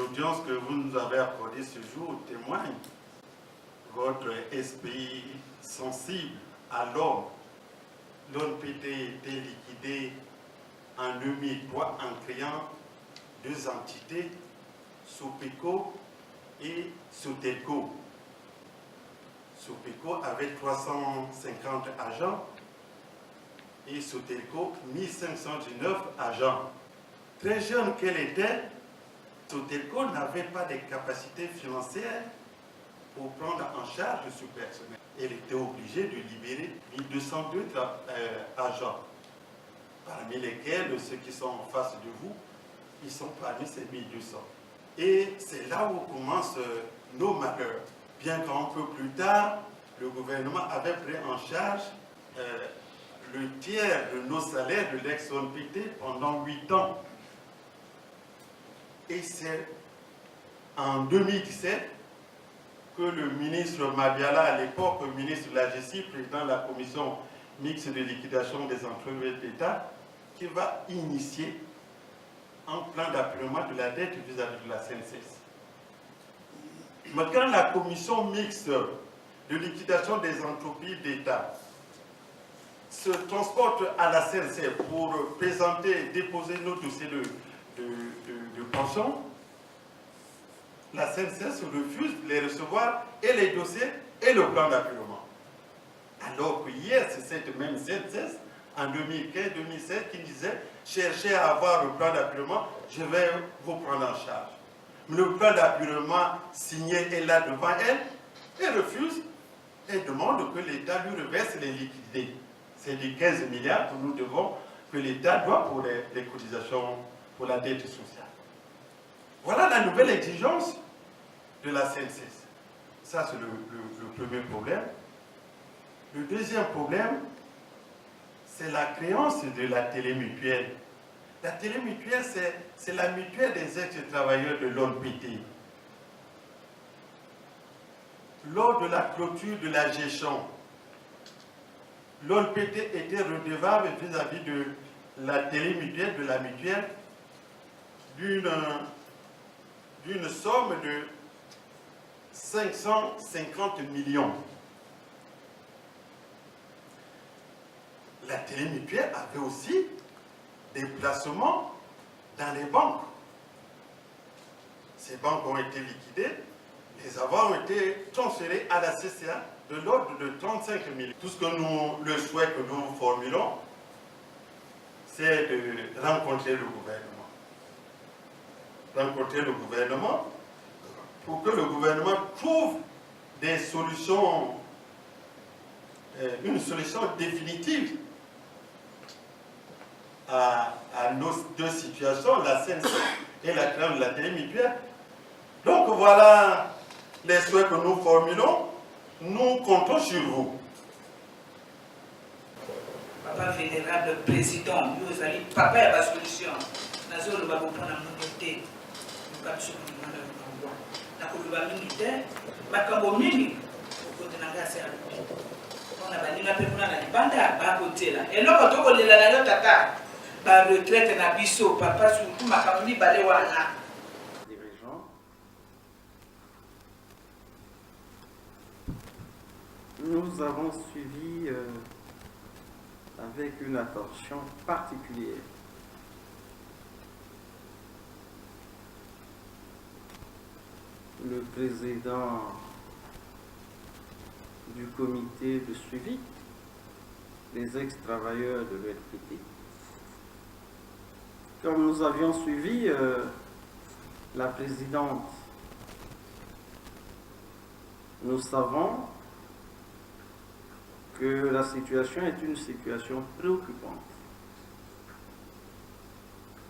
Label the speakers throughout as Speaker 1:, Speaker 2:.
Speaker 1: l'audience que vous nous avez accordée ce jour témoigne votre esprit sensible à l'homme. L'ONPT était liquidé en 2003 en créant deux entités, Sopeco et Sotelco. Sopeco avait 350 agents et Sotelco 1519 agents. Très jeune qu'elle était, Sotelco n'avait pas de capacité financière pour prendre en charge ce personnel. Elle était obligée de libérer 1202 agents, parmi lesquels ceux qui sont en face de vous, ils sont parmi ces 1200. Et c'est là où commencent nos malheurs. Bien qu'un peu plus tard, le gouvernement avait pris en charge le tiers de nos salaires de l'ex-ONPT pendant 8 ans. Et c'est en 2017 que le ministre Mabiala, à l'époque ministre de la Gestion, président de la commission mixte de liquidation des entreprises d'État, qui va initier un plan d'apurement de la dette vis-à-vis de la CNCS. Mais quand la commission mixte de liquidation des entreprises d'État se transporte à la CNCS pour présenter, déposer nos dossiers de pension, la CNCS refuse de les recevoir et les dossiers et le plan d'apurement. Alors que hier, c'est cette même CNCS, en 2015-2016, qui disait « Cherchez à avoir le plan d'apurement, je vais vous prendre en charge ». Le plan d'apurement signé est là devant elle, elle refuse et demande que l'État lui reverse les liquidités. C'est les 15 milliards que nous devons, que l'État doit pour les cotisations pour la dette sociale. Voilà la nouvelle exigence de la CNCS. Ça, c'est le premier problème. Le deuxième problème, c'est la créance de la télémutuelle. La télémutuelle, c'est la mutuelle des ex-travailleurs de l'ONPT. Lors de la clôture de la gestion, l'ONPT était redevable vis-à-vis de la télémutuelle, de la mutuelle, d'une somme de 550 millions. La télémutuelle avait aussi des placements dans les banques. Ces banques ont été liquidées, les avoirs ont été transférés à la CCA de l'ordre de 35 millions. Tout ce que le souhait que nous formulons, c'est de rencontrer le gouvernement. Rencontrer le gouvernement pour que le gouvernement trouve des solutions, une solution définitive à nos deux situations, la CNC et la création de la télémutuelle. Donc voilà les souhaits que nous formulons. Nous comptons sur vous.
Speaker 2: Papa vénérable président, nous allons papa à la solution. Nous allons prendre la monété. Nous allons prendre la monété. Nous allons prendre la monété. On a banni la personne à la bande à côté là. Et nous, quand on est là, nous tata, bah retraite na biso, papa surtout ma famille balé wana.
Speaker 3: Dirigeants, nous avons suivi avec une attention particulière le président du comité de suivi des ex-travailleurs de l'ONPT. Comme nous avions suivi la présidente, nous savons que la situation est une situation préoccupante.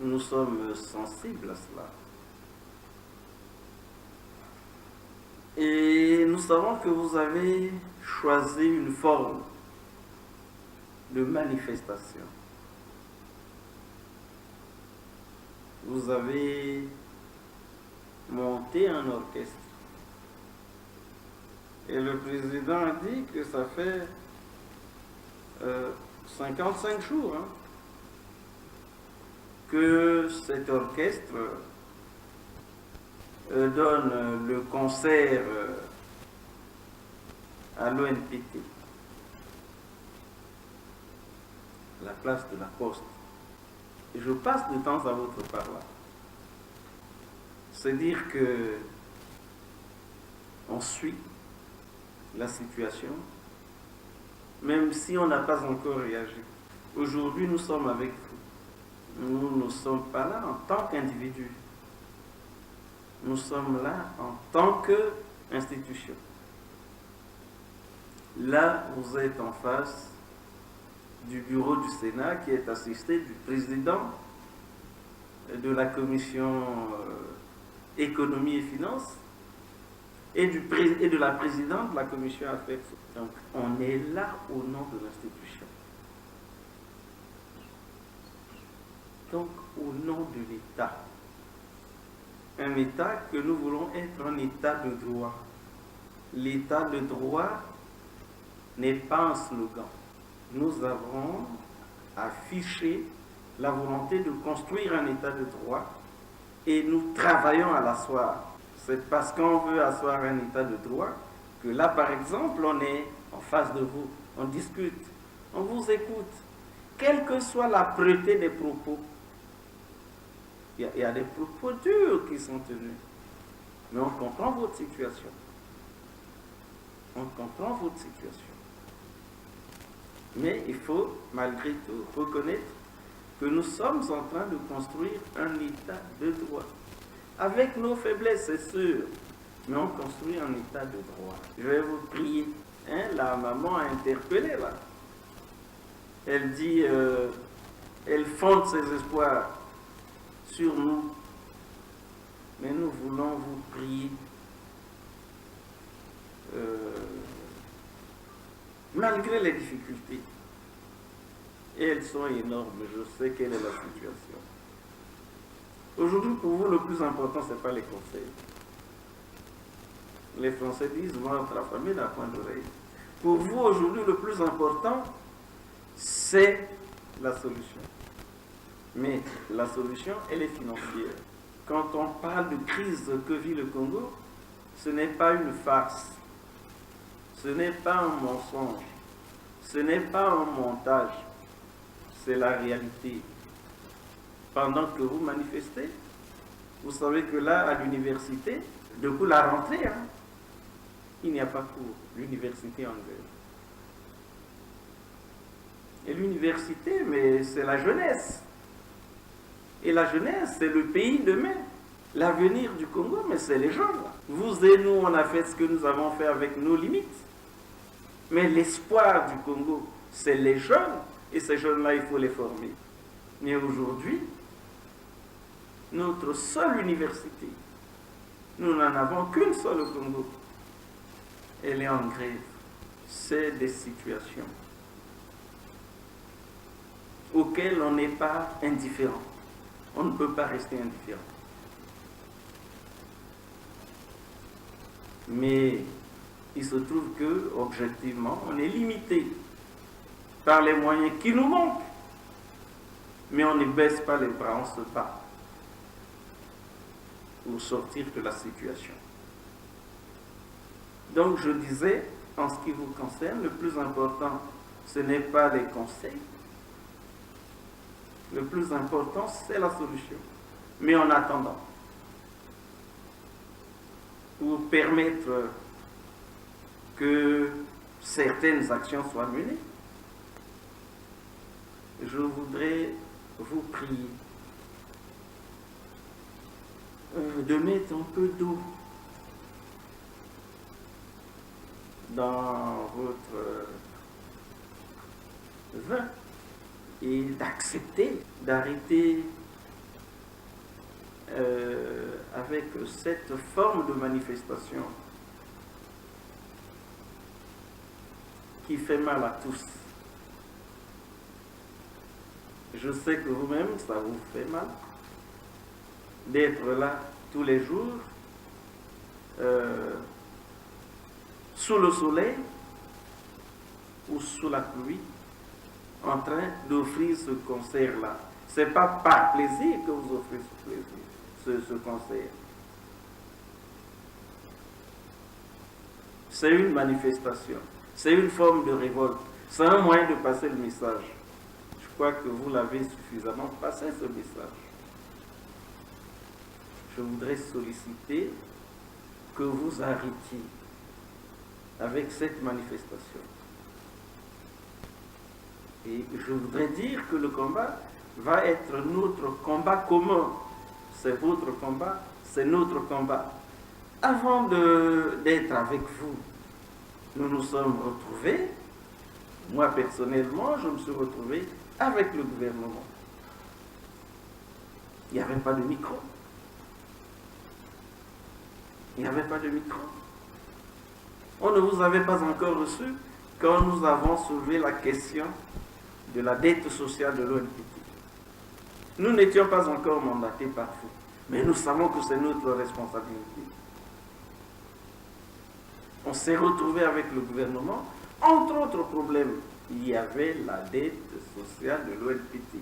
Speaker 3: Nous sommes sensibles à cela. Et nous savons que vous avez choisi une forme de manifestation. Vous avez monté un orchestre. Et le président a dit que ça fait 55 jours que cet orchestre donne le concert à l'ONPT, la place de la Poste. Et je passe de temps à autre par là. C'est dire que on suit la situation, même si on n'a pas encore réagi. Aujourd'hui, nous sommes avec vous. Nous ne sommes pas là en tant qu'individus. Nous sommes là en tant qu'institution. Là, vous êtes en face du bureau du Sénat qui est assisté du président de la commission économie et finances et de la présidente de la commission affaires. Donc, on est là au nom de l'institution. Donc, au nom de l'État. Un État que nous voulons être un État de droit. L'État de droit n'est pas un slogan. Nous avons affiché la volonté de construire un État de droit et nous travaillons à l'asseoir. C'est parce qu'on veut asseoir un État de droit que là, par exemple, on est en face de vous, on discute, on vous écoute, quelle que soit l'âpreté des propos. Il y a des propos durs qui sont tenus, mais on comprend votre situation. On comprend votre situation. Mais il faut, malgré tout, reconnaître que nous sommes en train de construire un État de droit. Avec nos faiblesses, c'est sûr, mais on construit un État de droit. Je vais vous prier. La maman a interpellé là. Elle dit, elle fonde ses espoirs sur nous. Mais nous voulons vous prier. Malgré les difficultés, et elles sont énormes, je sais quelle est la situation. Aujourd'hui, pour vous, le plus important, ce n'est pas les conseils. Les Français disent, votre famille n'a point d'oreille. Pour vous, aujourd'hui, le plus important, c'est la solution. Mais la solution, elle est financière. Quand on parle de crise que vit le Congo, ce n'est pas une farce. Ce n'est pas un mensonge, ce n'est pas un montage, c'est la réalité. Pendant que vous manifestez, vous savez que là, à l'université, depuis la rentrée, il n'y a pas cours, l'université en grève. Et l'université, mais c'est la jeunesse. Et la jeunesse, c'est le pays demain. L'avenir du Congo, mais c'est les jeunes. Vous et nous, on a fait ce que nous avons fait avec nos limites. Mais l'espoir du Congo, c'est les jeunes, et ces jeunes-là, il faut les former. Mais aujourd'hui, notre seule université, nous n'en avons qu'une seule au Congo. Elle est en grève. C'est des situations auxquelles on n'est pas indifférent. On ne peut pas rester indifférent. Mais il se trouve que, objectivement, on est limité par les moyens qui nous manquent. Mais on ne baisse pas les bras, on se bat pour sortir de la situation. Donc je disais, en ce qui vous concerne, le plus important, ce n'est pas les conseils. Le plus important, c'est la solution. Mais en attendant, pour permettre que certaines actions soient menées, je voudrais vous prier de mettre un peu d'eau dans votre vin et d'accepter, d'arrêter avec cette forme de manifestation qui fait mal à tous. Je sais que vous-même, ça vous fait mal d'être là tous les jours, sous le soleil ou sous la pluie, en train d'offrir ce concert-là. Ce n'est pas par plaisir que vous offrez ce concert. c'est une manifestation, c'est une forme de révolte, c'est un moyen de passer le message. Je crois que vous l'avez suffisamment passé, ce message. Je voudrais solliciter que vous arrêtiez avec cette manifestation. Et je voudrais dire que le combat va être notre combat commun. C'est votre combat, c'est notre combat. Avant d'être avec vous, nous nous sommes retrouvés. Moi, personnellement, je me suis retrouvé avec le gouvernement. Il n'y avait pas de micro. Il n'y avait pas de micro. On ne vous avait pas encore reçu quand nous avons soulevé la question de la dette sociale de l'ONPT. Nous n'étions pas encore mandatés par vous, mais nous savons que c'est notre responsabilité. On s'est retrouvé avec le gouvernement. Entre autres problèmes, il y avait la dette sociale de l'ONPT.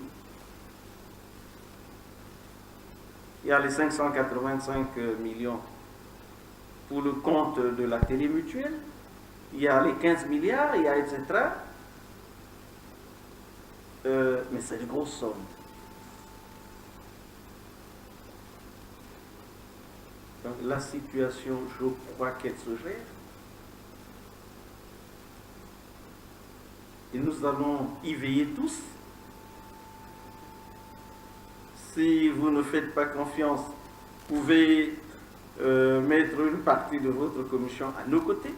Speaker 3: Il y a les 585 millions pour le compte de la télémutuelle, il y a les 15 milliards, il y a etc. Mais c'est de grosses sommes. Donc la situation, je crois qu'elle se gère. Et nous allons y veiller tous. Si vous ne faites pas confiance, vous pouvez mettre une partie de votre commission à nos côtés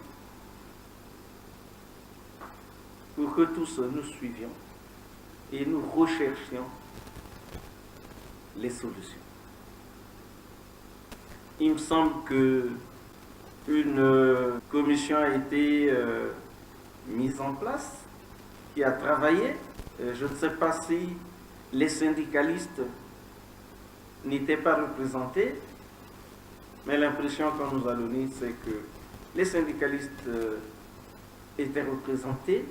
Speaker 3: pour que tous nous suivions et nous recherchions les solutions. Il me semble que une commission a été mise en place, qui a travaillé. Je ne sais pas si les syndicalistes n'étaient pas représentés, mais l'impression qu'on nous a donnée, c'est que les syndicalistes étaient représentés,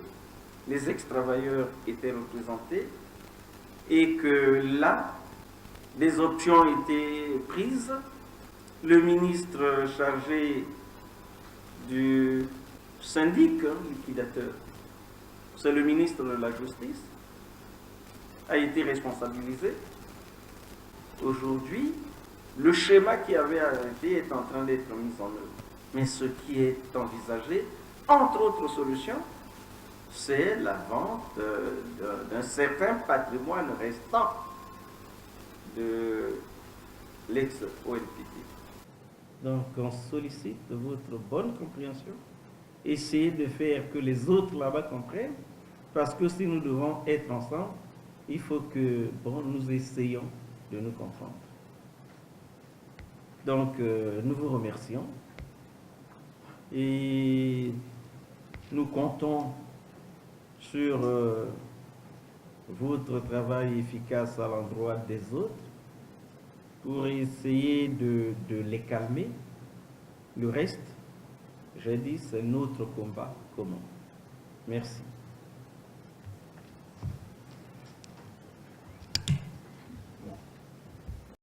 Speaker 3: les ex-travailleurs étaient représentés, et que là, des options étaient prises. Le ministre chargé du syndic liquidateur, c'est le ministre de la Justice, a été responsabilisé. Aujourd'hui, le schéma qui avait arrêté est en train d'être mis en œuvre. Mais ce qui est envisagé, entre autres solutions, c'est la vente d'un certain patrimoine restant de l'ex-ONPT. Donc on sollicite votre bonne compréhension, essayez de faire que les autres là-bas comprennent, parce que si nous devons être ensemble, il faut que nous essayions de nous comprendre. Donc nous vous remercions et nous comptons sur votre travail efficace à l'endroit des autres pour essayer de les calmer. Le reste, j'ai dit, c'est notre combat commun. Merci.